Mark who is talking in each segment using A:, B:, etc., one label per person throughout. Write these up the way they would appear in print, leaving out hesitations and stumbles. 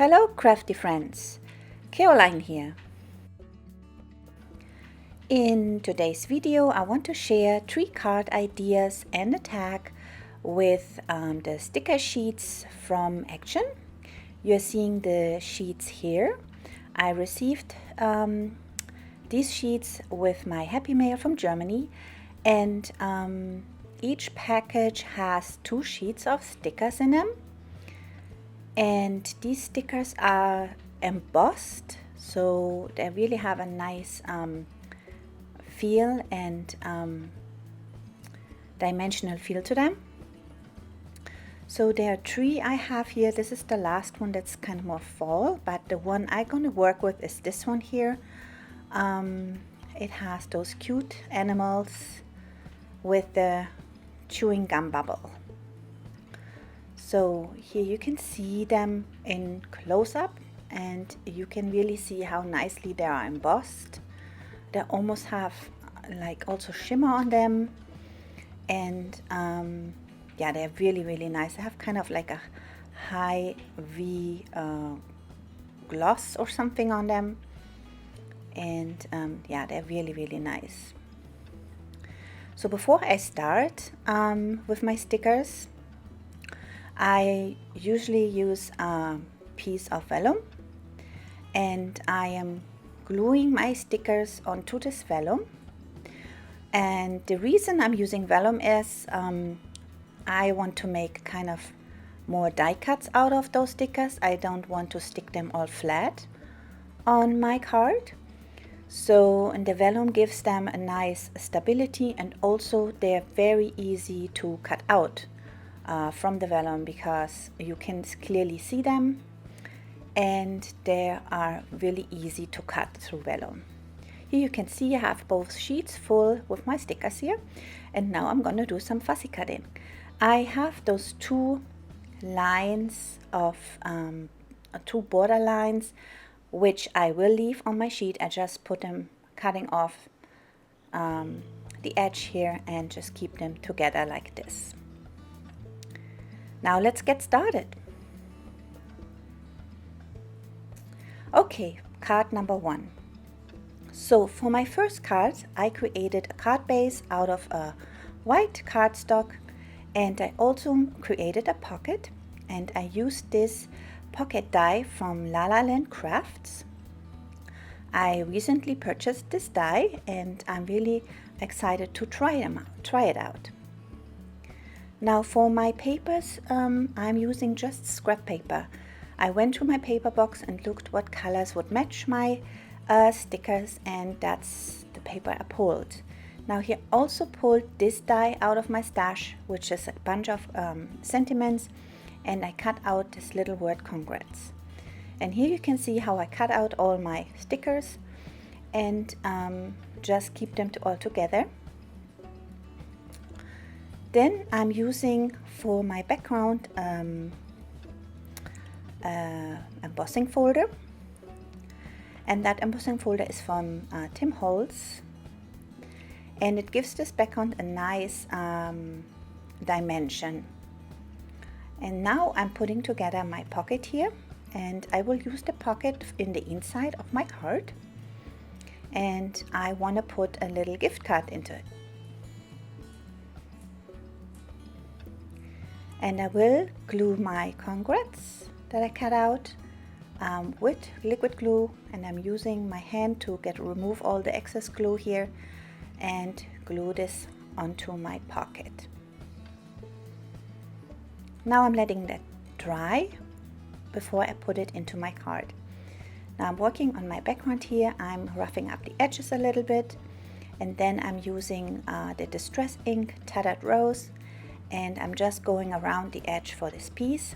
A: Hello Crafty Friends, Caroline here. In today's video I want to share 3 card ideas and a tag with the sticker sheets from Action. You're seeing the sheets here. I received these sheets with my Happy Mail from Germany, and each package has 2 sheets of stickers in them. And these stickers are embossed, so they really have a nice feel and dimensional feel to them. So there are 3 I have here. This is the last one that's kind of more fall, but the one I'm going to work with is this one here. It has those cute animals with the chewing gum bubble. So here you can see them in close-up, and you can really see how nicely they are embossed. They almost have like also shimmer on them, and yeah, they're really nice. They have kind of like a high V gloss or something on them, and yeah, they're really nice. So before I start with my stickers, I usually use a piece of vellum, and I am gluing my stickers onto this vellum. And the reason I'm using vellum is I want to make kind of more die cuts out of those stickers. I don't want to stick them all flat on my card. So, and the vellum gives them a nice stability, and also they're very easy to cut out from the vellum because you can clearly see them, and they are really easy to cut through vellum. Here you can see I have both sheets full with my stickers here, and now I'm going to do some fussy cutting. I have those 2 lines of 2 border lines which I will leave on my sheet. I just put them cutting off the edge here and just keep them together like this. Now let's get started. Okay, card number 1. So for my first card, I created a card base out of a white cardstock, and I also created a pocket, and I used this pocket die from La La Land Crafts. I recently purchased this die, and I'm really excited to try it out. Now for my papers, I'm using just scrap paper. I went to my paper box and looked what colors would match my stickers, and that's the paper I pulled. Now here also pulled this die out of my stash, which is a bunch of sentiments, and I cut out this little word congrats. And here you can see how I cut out all my stickers and just keep them all together. Then I'm using for my background embossing folder, and that embossing folder is from Tim Holtz, and it gives this background a nice dimension. And now I'm putting together my pocket here, and I will use the pocket in the inside of my card, and I want to put a little gift card into it. And I will glue my congrats that I cut out with liquid glue, and I'm using my hand to remove all the excess glue here and glue this onto my pocket. Now I'm letting that dry before I put it into my card. Now I'm working on my background here. I'm roughing up the edges a little bit, and then I'm using the Distress Ink Tattered Rose, and I'm just going around the edge for this piece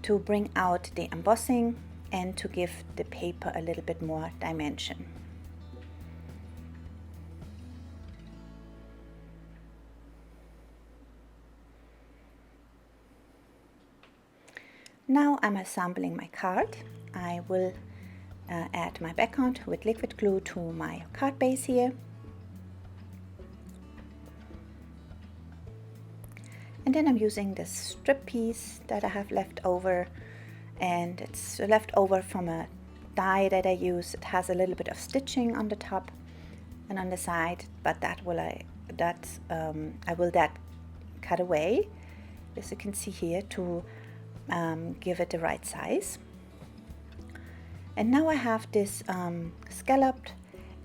A: to bring out the embossing and to give the paper a little bit more dimension. Now I'm assembling my card. I will add my background with liquid glue to my card base here. And then I'm using this strip piece that I have left over, and it's left over from a die that I use. It has a little bit of stitching on the top and on the side, but I will cut away, as you can see here, to give it the right size. And now I have this scalloped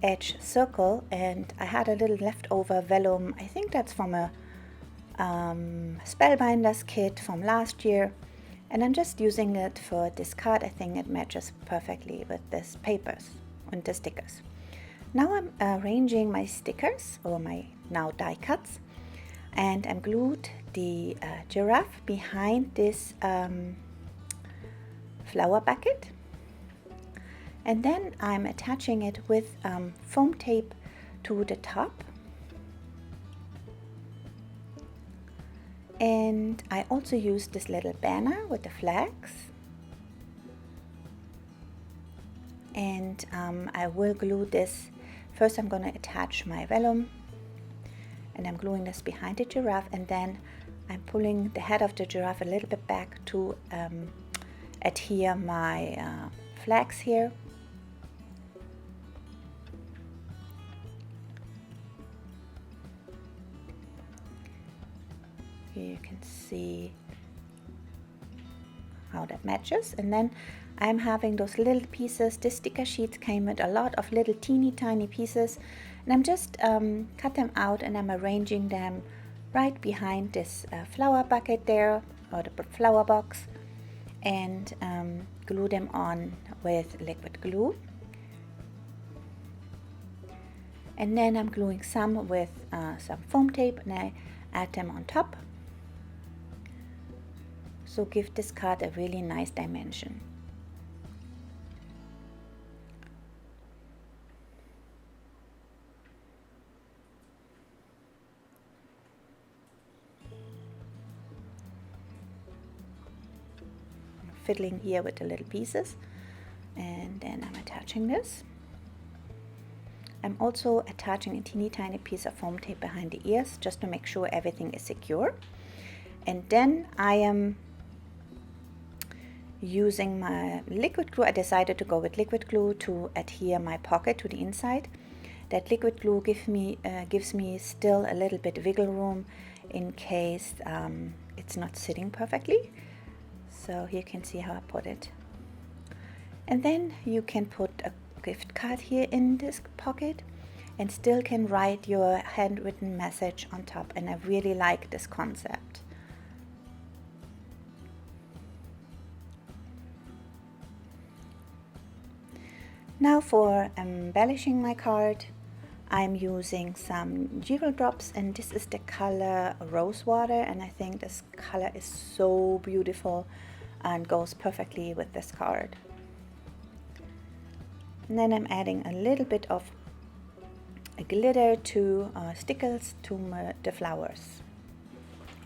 A: edge circle, and I had a little leftover vellum. I think that's from a Spellbinders kit from last year, and I'm just using it for this card. I think it matches perfectly with this papers and the stickers. Now I'm arranging my stickers, or my now die cuts, and I'm glued the giraffe behind this flower bucket, and then I'm attaching it with foam tape to the top. And I also used this little banner with the flags, and I will glue this. First I'm going to attach my vellum, and I'm gluing this behind the giraffe, and then I'm pulling the head of the giraffe a little bit back to adhere my flags here. Here you can see how that matches, and then I'm having those little pieces. This sticker sheet came with a lot of little teeny tiny pieces, and I'm just cut them out, and I'm arranging them right behind this flower bucket there, or the flower box, and glue them on with liquid glue. And then I'm gluing some with some foam tape, and I add them on top. So give this card a really nice dimension. I'm fiddling here with the little pieces, and then I'm attaching this. I'm also attaching a teeny tiny piece of foam tape behind the ears, just to make sure everything is secure. And then I am using my liquid glue. I decided to go with liquid glue to adhere my pocket to the inside. That liquid glue gives me still a little bit wiggle room in case it's not sitting perfectly. So here you can see how I put it. And then you can put a gift card here in this pocket and still can write your handwritten message on top, and I really like this concept. Now for embellishing my card, I'm using some jewel drops, and this is the color Rose Water, and I think this color is so beautiful and goes perfectly with this card. And then I'm adding a little bit of glitter to stickers to the flowers.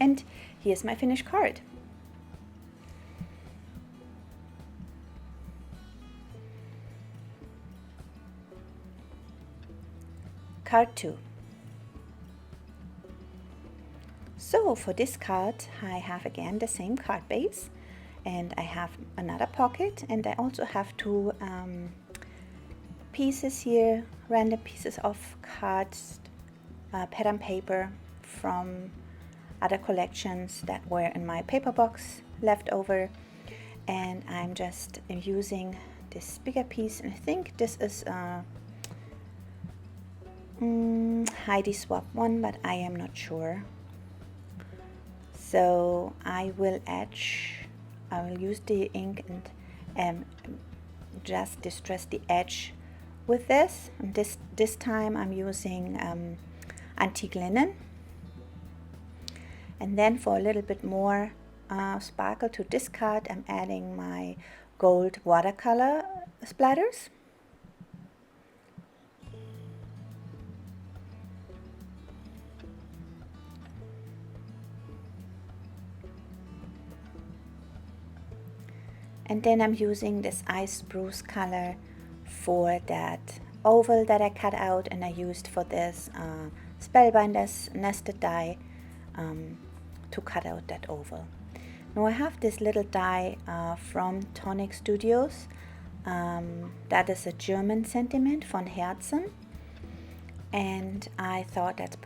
A: And here's my finished card. Card 2. So for this card I have again the same card base, and I have another pocket, and I also have two pieces here, random pieces of cards, pattern paper from other collections that were in my paper box left over, and I'm just using this bigger piece, and I think this is Heidi Swap one, but I am not sure. So I will use the ink and just distress the edge with this. And this time I'm using antique linen. And then for a little bit more sparkle to this card, I'm adding my gold watercolor splatters. And then I'm using this ice spruce color for that oval that I cut out, and I used for this Spellbinders nested die to cut out that oval. Now I have this little die from Tonic Studios. That is a German sentiment von Herzen, and I thought that's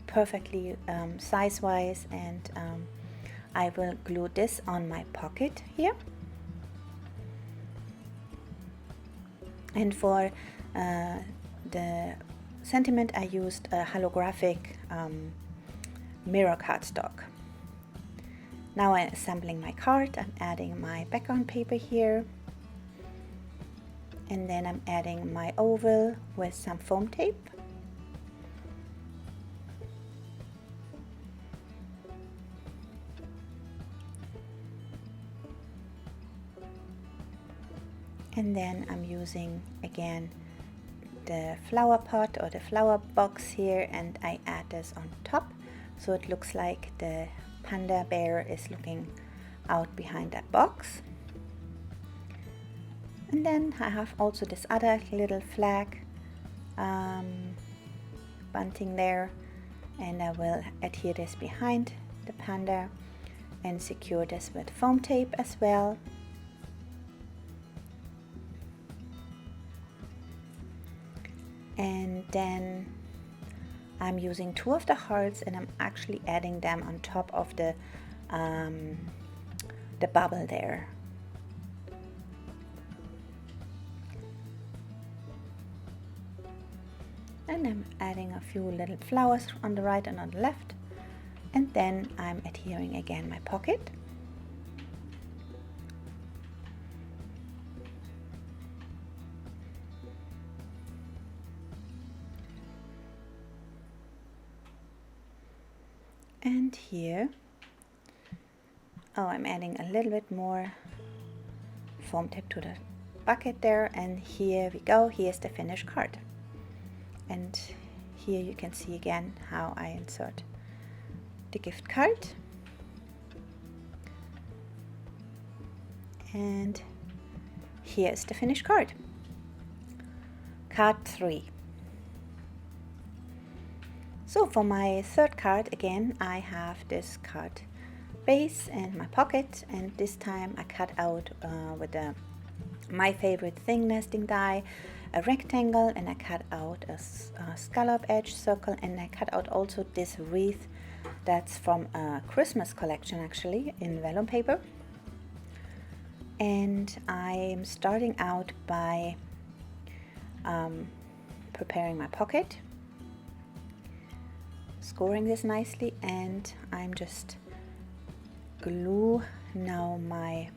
A: perfectly size-wise, and I will glue this on my pocket here. And for the sentiment I used a holographic mirror cardstock. Now I'm assembling my card. I'm adding my background paper here, and then I'm adding my oval with some foam tape. And then I'm using again the flower pot or the flower box here, and I add this on top so it looks like the panda bear is looking out behind that box. And then I have also this other little flag bunting there, and I will adhere this behind the panda and secure this with foam tape as well. And then I'm using 2 of the hearts, and I'm actually adding them on top of the bubble there. And I'm adding a few little flowers on the right and on the left, and then I'm adhering again my pocket. And here, I'm adding a little bit more foam tape to the bucket there, and here we go. Here's the finished card. And here you can see again how I insert the gift card. And here's the finished card. Card 3. So for my third card, again, I have this card base and my pocket, and this time I cut out with my favorite thing nesting die, a rectangle, and I cut out a scallop edge circle, and I cut out also this wreath that's from a Christmas collection actually in vellum paper. And I'm starting out by preparing my pocket, scoring this nicely, and I'm just glue now my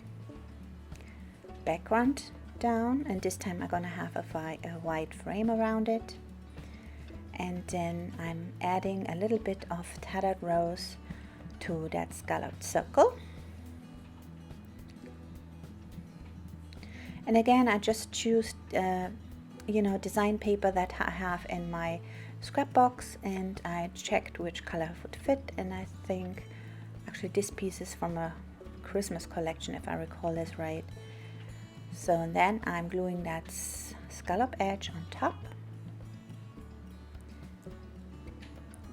A: background down, and this time I'm gonna have a white frame around it. And then I'm adding a little bit of tattered rose to that scalloped circle. And again, I just choose design paper that I have in my scrap box, and I checked which color would fit, and I think actually this piece is from a Christmas collection if I recall this right. So then I'm gluing that scallop edge on top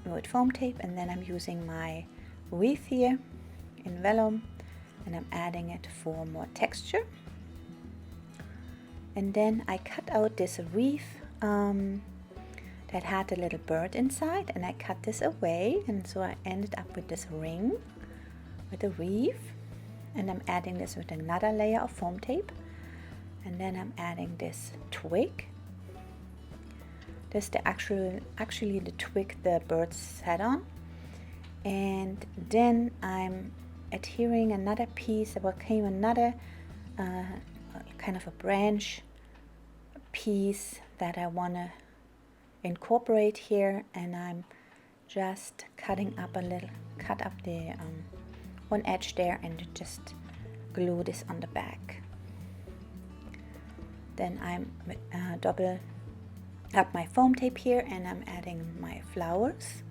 A: with foam tape, and then I'm using my wreath here in vellum, and I'm adding it for more texture. And then I cut out this wreath that had a little bird inside, and I cut this away, and so I ended up with this ring with a wreath. And I'm adding this with another layer of foam tape, and then I'm adding this twig. This is actually the twig the bird sat on. And then I'm adhering another piece. There came another kind of a branch piece that I want to incorporate here, and I'm just cutting up cut up the one edge there, and just glue this on the back. Then I'm double up my foam tape here, and I'm adding my flowers,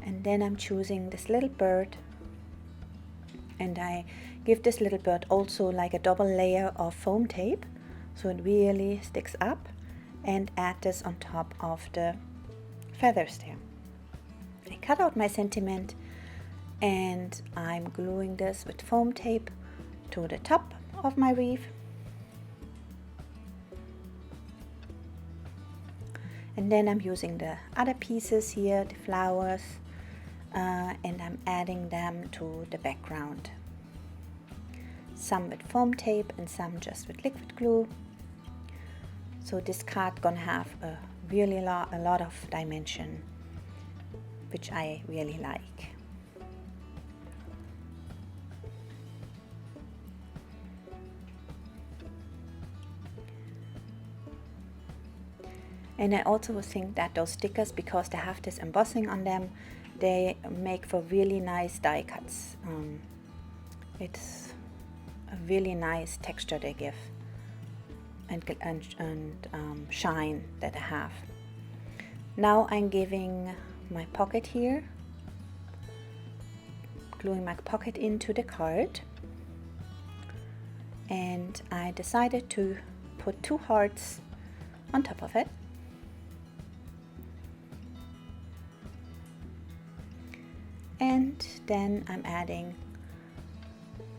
A: and then I'm choosing this little bird, and I give this little bird also like a double layer of foam tape so it really sticks up, and add this on top of the feathers there. I cut out my sentiment and I'm gluing this with foam tape to the top of my wreath. And then I'm using the other pieces here, the flowers, and I'm adding them to the background. Some with foam tape and some just with liquid glue. So this card gonna have a lot of dimension, which I really like. And I also think that those stickers, because they have this embossing on them, they make for really nice die cuts. It's a really nice texture they give, and shine that I have. Now I'm giving my pocket here, gluing my pocket into the card, and I decided to put 2 hearts on top of it. And then I'm adding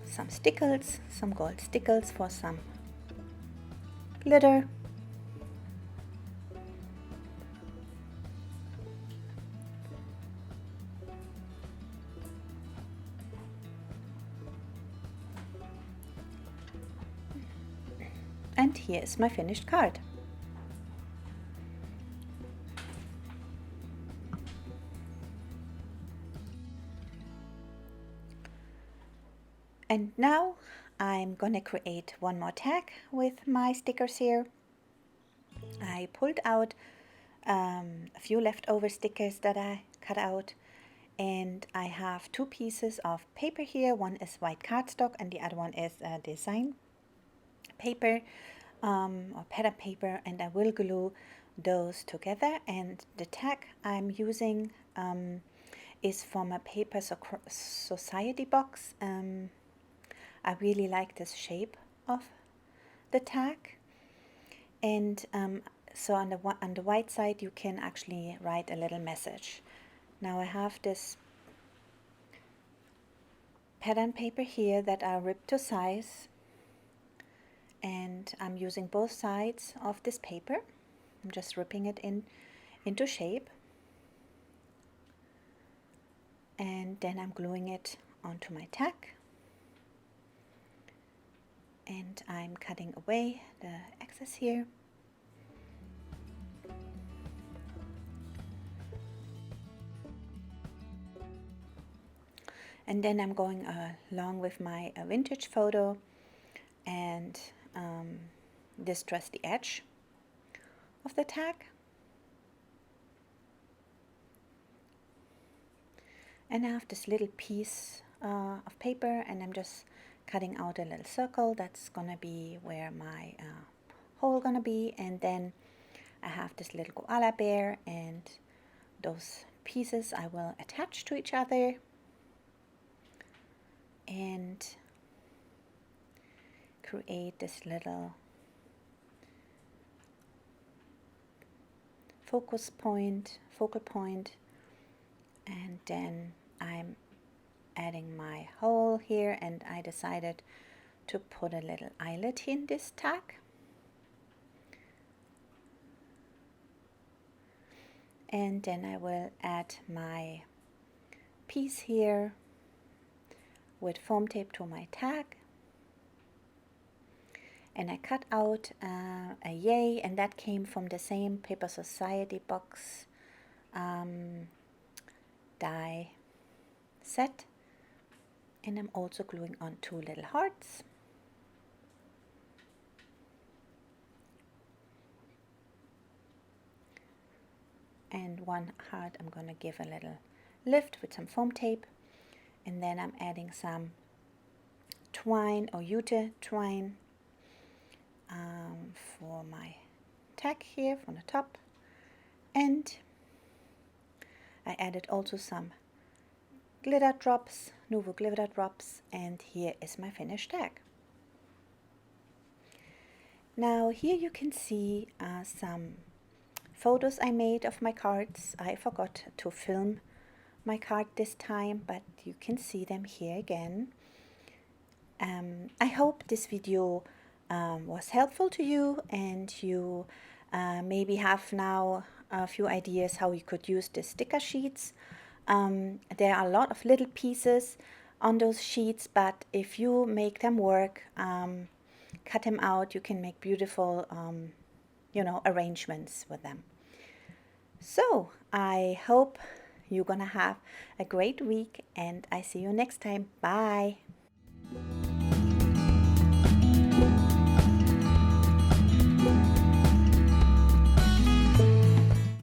A: some stickles, some gold stickles for some glitter. And here is my finished card. And now I'm gonna create one more tag with my stickers here. I pulled out a few leftover stickers that I cut out, and I have 2 pieces of paper here. One is white cardstock and the other one is design paper or pattern paper, and I will glue those together. And the tag I'm using is from a Paper Society box. I really like this shape of the tag, and so on the white side you can actually write a little message. Now I have this pattern paper here that I ripped to size, and I'm using both sides of this paper. I'm just ripping it into shape, and then I'm gluing it onto my tag. And I'm cutting away the excess here. And then I'm going along with my vintage photo and distress the edge of the tag. And I have this little piece of paper, and I'm just cutting out a little circle. That's gonna be where my hole gonna be. And then I have this little koala bear, and those pieces I will attach to each other and create this little focal point, and then I'm adding my hole here, and I decided to put a little eyelet in this tag. And then I will add my piece here with foam tape to my tag, and I cut out a yay, and that came from the same Paper Society box die set. And I'm also gluing on 2 little hearts. And one heart I'm going to give a little lift with some foam tape. And then I'm adding some twine or jute twine for my tag here from the top. And I added also some glitter drops, Nuvo glitter drops, and here is my finished tag. Now here you can see some photos I made of my cards. I forgot to film my card this time, but you can see them here again. I hope this video was helpful to you, and you maybe have now a few ideas how you could use the sticker sheets. There are a lot of little pieces on those sheets, but if you make them work, cut them out, you can make beautiful arrangements with them. So I hope you're gonna have a great week, and I see you next time. Bye.